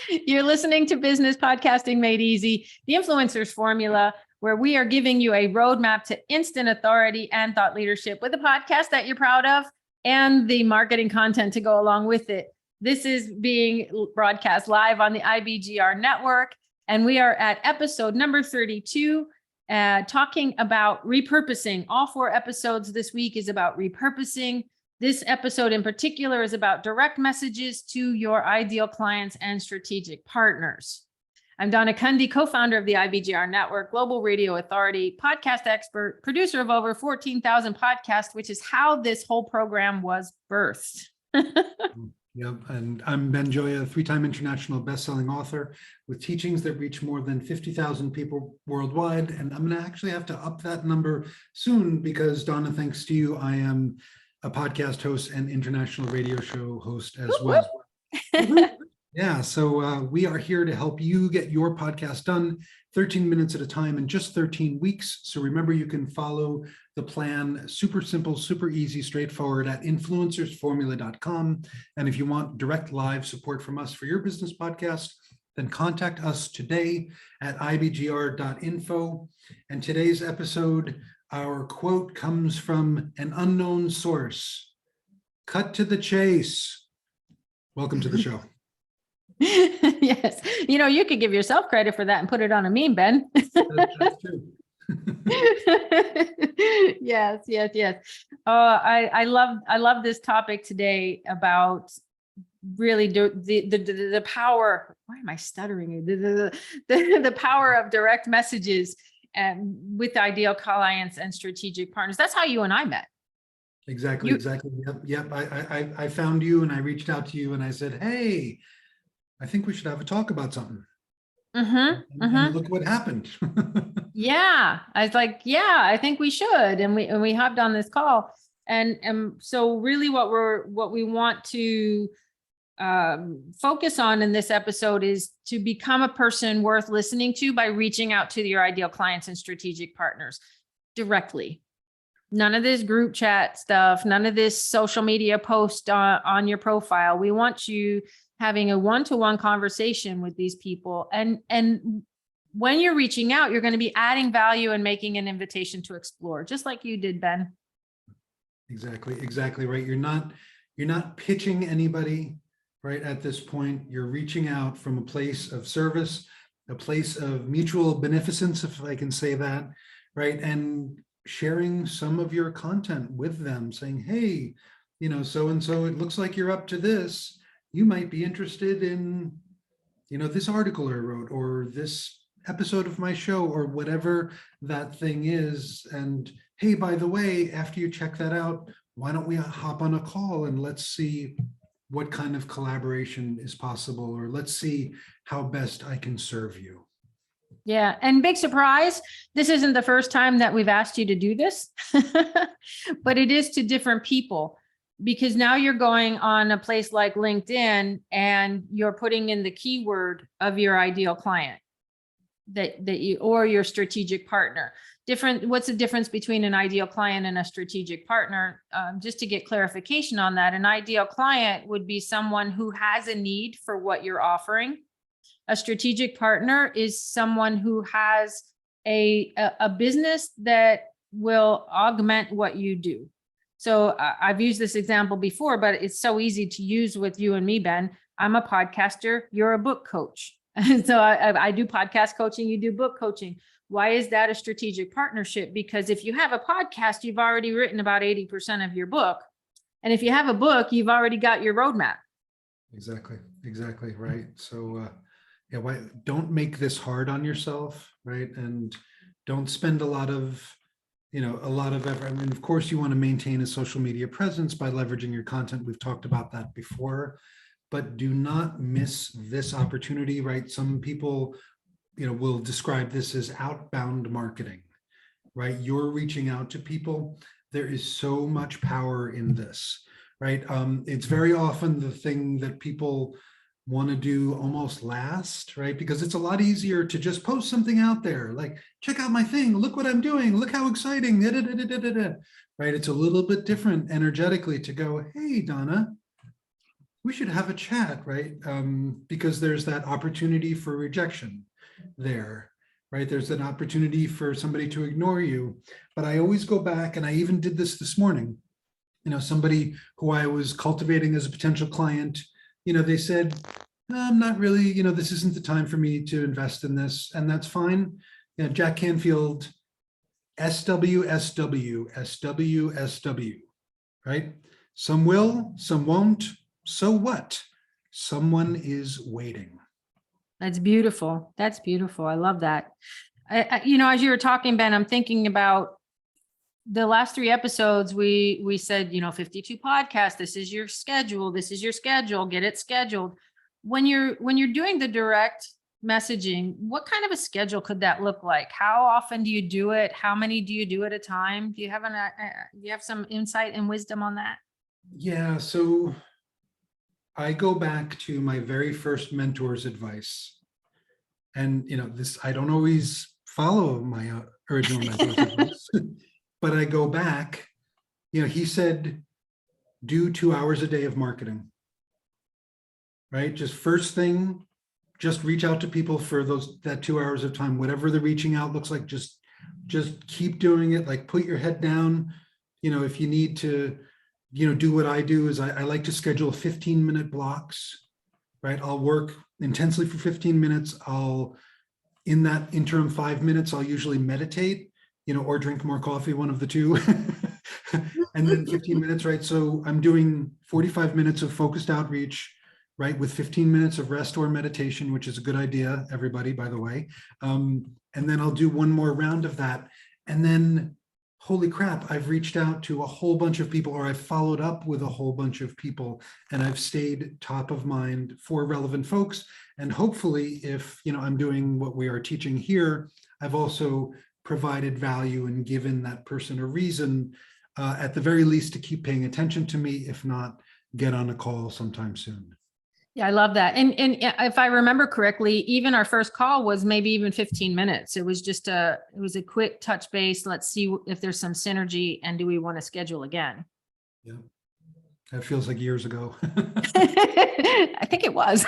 You're listening to Business Podcasting Made Easy, the influencers formula, where we are giving you a roadmap to instant authority and thought leadership with a podcast that you're proud of and the marketing content to go along with it. This is being broadcast live on the IBGR network, and we are at episode number 32, talking about repurposing. All 4 episodes this week is about repurposing. This episode in particular is about direct messages to your ideal clients and strategic partners. I'm Donna Cundy, co-founder of the IBGR Network, global radio authority, podcast expert, producer of over 14,000 podcasts, which is how this whole program was birthed. Yep, and I'm Ben Joya, 3-time international best-selling author with teachings that reach more than 50,000 people worldwide. And I'm going to actually have to up that number soon because, Donna, thanks to you, I am a podcast host and international radio show host as well. Yeah, so we are here to help you get your podcast done 13 minutes at a time in just 13 weeks. So remember, you can follow the plan, super simple, super easy, straightforward at influencersformula.com. And if you want direct live support from us for your business podcast, then contact us today at ibgr.info. And today's episode, our quote comes from an unknown source. Cut to the chase. Welcome to the show. Yes. You could give yourself credit for that and put it on a meme, Ben. That's true. Yes. I love this topic today about really the power. Why am I stuttering? The power of direct messages and with ideal clients and strategic partners. That's how you and I met. Exactly. Yep. I found you and I reached out to you and I said, hey, I think we should have a talk about something. And look what happened. Yeah. I was like, yeah, I think we should. And we hopped on this call. And so really what we want to focus on in this episode is to become a person worth listening to by reaching out to your ideal clients and strategic partners directly. None of this group chat stuff, none of this social media post on your profile. We want you having a one-to-one conversation with these people. And when you're reaching out, you're going to be adding value and making an invitation to explore, just like you did, Ben. Exactly right. You're not pitching anybody. Right at this point, you're reaching out from a place of service, a place of mutual beneficence, if I can say that, right? And sharing some of your content with them, saying, hey, so-and-so, it looks like you're up to this. You might be interested in, this article I wrote or this episode of my show or whatever that thing is. And hey, by the way, after you check that out, why don't we hop on a call and let's see what kind of collaboration is possible, or let's see how best I can serve you. Yeah. And big surprise, this isn't the first time that we've asked you to do this, but it is to different people, because now you're going on a place like LinkedIn and you're putting in the keyword of your ideal client or your strategic partner. What's the difference between an ideal client and a strategic partner? Just to get clarification on that, an ideal client would be someone who has a need for what you're offering. A strategic partner is someone who has a business that will augment what you do. So I've used this example before, but it's so easy to use with you and me, Ben. I'm a podcaster, you're a book coach. And so I do podcast coaching, you do book coaching. Why is that a strategic partnership? Because if you have a podcast, you've already written about 80% of your book. And if you have a book, you've already got your roadmap. Exactly. Right. So don't make this hard on yourself, right? And don't spend a lot of effort. I mean, of course, you want to maintain a social media presence by leveraging your content. We've talked about that before, but do not miss this opportunity, right? Some people will describe this as outbound marketing, right? You're reaching out to people. There is so much power in this, right? It's very often the thing that people want to do almost last, right? Because it's a lot easier to just post something out there, like, check out my thing, look what I'm doing, look how exciting, right? It's a little bit different energetically to go, hey, Donna, we should have a chat, right? Because there's that opportunity for rejection there, right? There's an opportunity for somebody to ignore you. But I always go back, and I even did this morning. Somebody who I was cultivating as a potential client, they said, I'm not really, this isn't the time for me to invest in this, and that's fine. Jack Canfield, SW, SW, SW, SW, right? Some will, some won't. So what? Someone is waiting. That's beautiful. That's beautiful. I love that. As you were talking, Ben, I'm thinking about the last 3 episodes. We said, 52 podcasts. This is your schedule. This is your schedule. Get it scheduled. When you're doing the direct messaging, what kind of a schedule could that look like? How often do you do it? How many do you do at a time? Do you have some insight and wisdom on that? Yeah. So I go back to my very first mentor's advice. And, I don't always follow my original mentor's advice, but I go back, he said, do 2 hours a day of marketing, right? Just first thing, just reach out to people for that 2 hours of time, whatever the reaching out looks like, just keep doing it. Like, put your head down. If you need to, do what I do is I like to schedule 15-minute blocks, right? I'll work intensely for 15 minutes. In that interim 5 minutes, I'll usually meditate, or drink more coffee, one of the two. And then 15 minutes, right? So I'm doing 45 minutes of focused outreach, right? With 15 minutes of rest or meditation, which is a good idea, everybody, by the way. And then I'll do one more round of that. And then, holy crap, I've reached out to a whole bunch of people, or I've followed up with a whole bunch of people, and I've stayed top of mind for relevant folks. And hopefully, if I'm doing what we are teaching here, I've also provided value and given that person a reason, at the very least, to keep paying attention to me, if not get on a call sometime soon. Yeah, I love that. And if I remember correctly, even our first call was maybe even 15 minutes. It was just it was a quick touch base. Let's see if there's some synergy, and do we want to schedule again? Yeah. That feels like years ago. I think it was.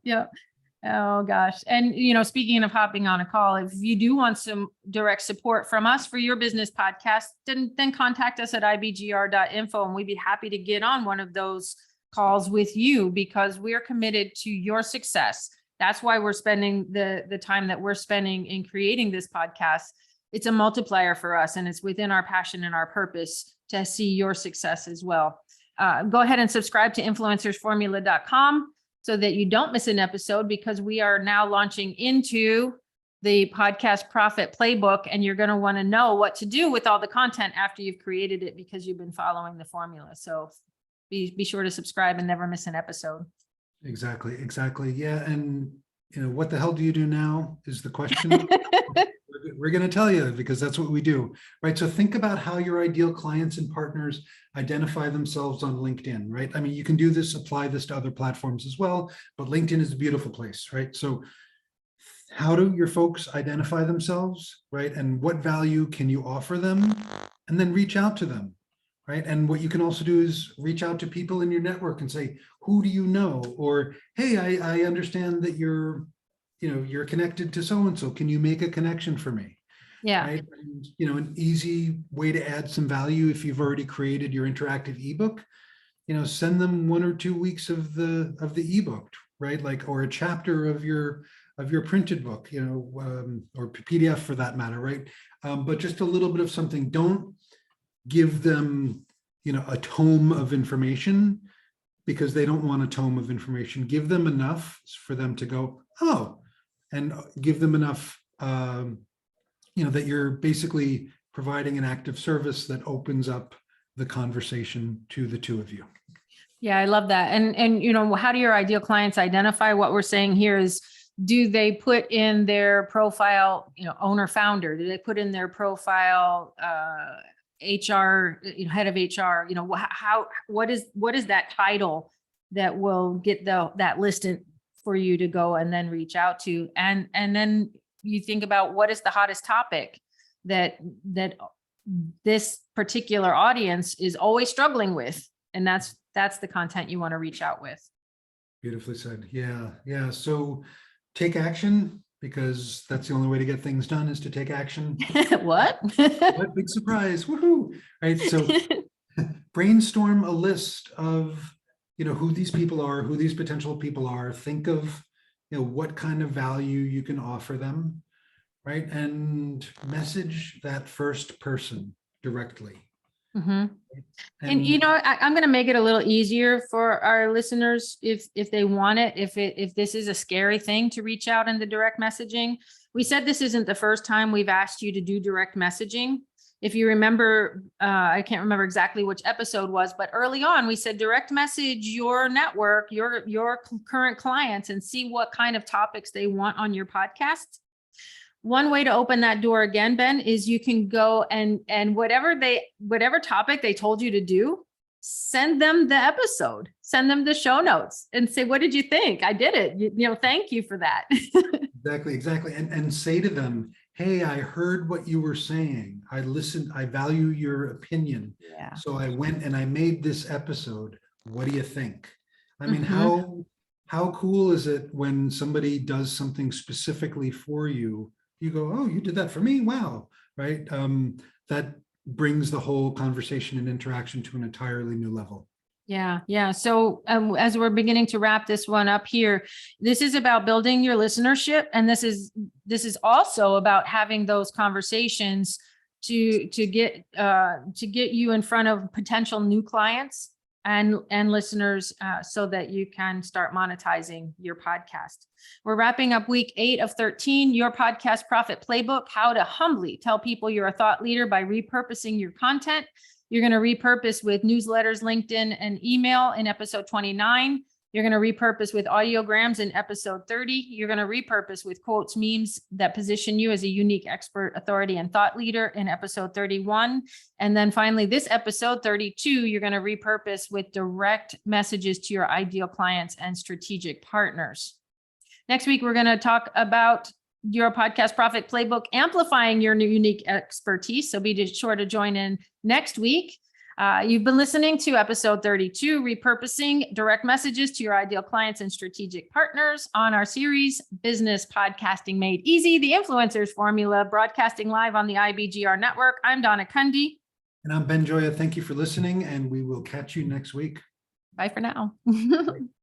Yeah. Oh gosh. And speaking of hopping on a call, if you do want some direct support from us for your business podcast, then contact us at ibgr.info, and we'd be happy to get on one of those calls with you, because we're committed to your success. That's why we're spending the time that we're spending in creating this podcast. It's a multiplier for us, and it's within our passion and our purpose to see your success as well. Go ahead and subscribe to influencersformula.com so that you don't miss an episode, because we are now launching into the podcast profit playbook, and you're going to want to know what to do with all the content after you've created it, because you've been following the formula. So be sure to subscribe and never miss an episode. Exactly. Yeah. And what the hell do you do now is the question. We're going to tell you, because that's what we do, right? So think about how your ideal clients and partners identify themselves on LinkedIn, right? I mean, you can do this, apply this to other platforms as well, but LinkedIn is a beautiful place, right? So how do your folks identify themselves, right? And what value can you offer them? And then reach out to them, right? And what you can also do is reach out to people in your network and say, who do you know? Or, hey, I understand that you're connected to so-and-so. Can you make a connection for me? Yeah. Right? And, an easy way to add some value, if you've already created your interactive ebook, send them 1 or 2 weeks of the ebook, right? Like, or a chapter of your printed book, or PDF for that matter, right? But just a little bit of something. Don't give them, a tome of information, because they don't want a tome of information. Give them enough for them to go, oh, and give them enough, that you're basically providing an active service that opens up the conversation to the two of you. Yeah, I love that. And how do your ideal clients identify? What we're saying here is, do they put in their profile, owner founder? Do they put in their profile, HR, head of HR? What is that title that will get that listed for you to go and then reach out to? And then you think about, what is the hottest topic that this particular audience is always struggling with. And that's the content you want to reach out with. Beautifully said. Yeah. Yeah. So take action, because that's the only way to get things done, is to take action. What? What big surprise. Woohoo. Right. So brainstorm a list of, who these people are, who these potential people are. Think of, what kind of value you can offer them, right? And message that first person directly. Mm-hmm. And I'm going to make it a little easier for our listeners if they want it, if this is a scary thing to reach out in the direct messaging. We said this isn't the first time we've asked you to do direct messaging. If you remember, I can't remember exactly which episode was, but early on we said direct message your network, your current clients, and see what kind of topics they want on your podcast. One way to open that door again, Ben, is you can go and whatever topic they told you to do, send them the episode, send them the show notes and say, what did you think? I did it. Thank you for that. Exactly. And say to them, hey, I heard what you were saying. I listened. I value your opinion. Yeah. So I went and I made this episode. What do you think? I mean, Mm-hmm. how cool is it when somebody does something specifically for you? You go, oh, you did that for me? Wow. Right. That brings the whole conversation and interaction to an entirely new level. Yeah. Yeah. So as we're beginning to wrap this one up here, this is about building your listenership. And this is also about having those conversations to get you in front of potential new clients and listeners so that you can start monetizing your podcast. We're wrapping up week 8 of 13, your podcast profit playbook, how to humbly tell people you're a thought leader by repurposing your content. You're going to repurpose with newsletters, LinkedIn, and email in episode 29. You're going to repurpose with audiograms in episode 30. You're going to repurpose with quotes, memes that position you as a unique expert, authority, and thought leader in episode 31. And then finally, this episode 32, you're going to repurpose with direct messages to your ideal clients and strategic partners. Next week, we're going to talk about your podcast profit playbook, amplifying your unique expertise. So be sure to join in next week. You've been listening to episode 32, Repurposing Direct Messages to Your Ideal Clients and Strategic Partners on our series, Business Podcasting Made Easy, the Influencers Formula, broadcasting live on the IBGR network. I'm Donna Cundy. And I'm Ben Joya. Thank you for listening, and we will catch you next week. Bye for now.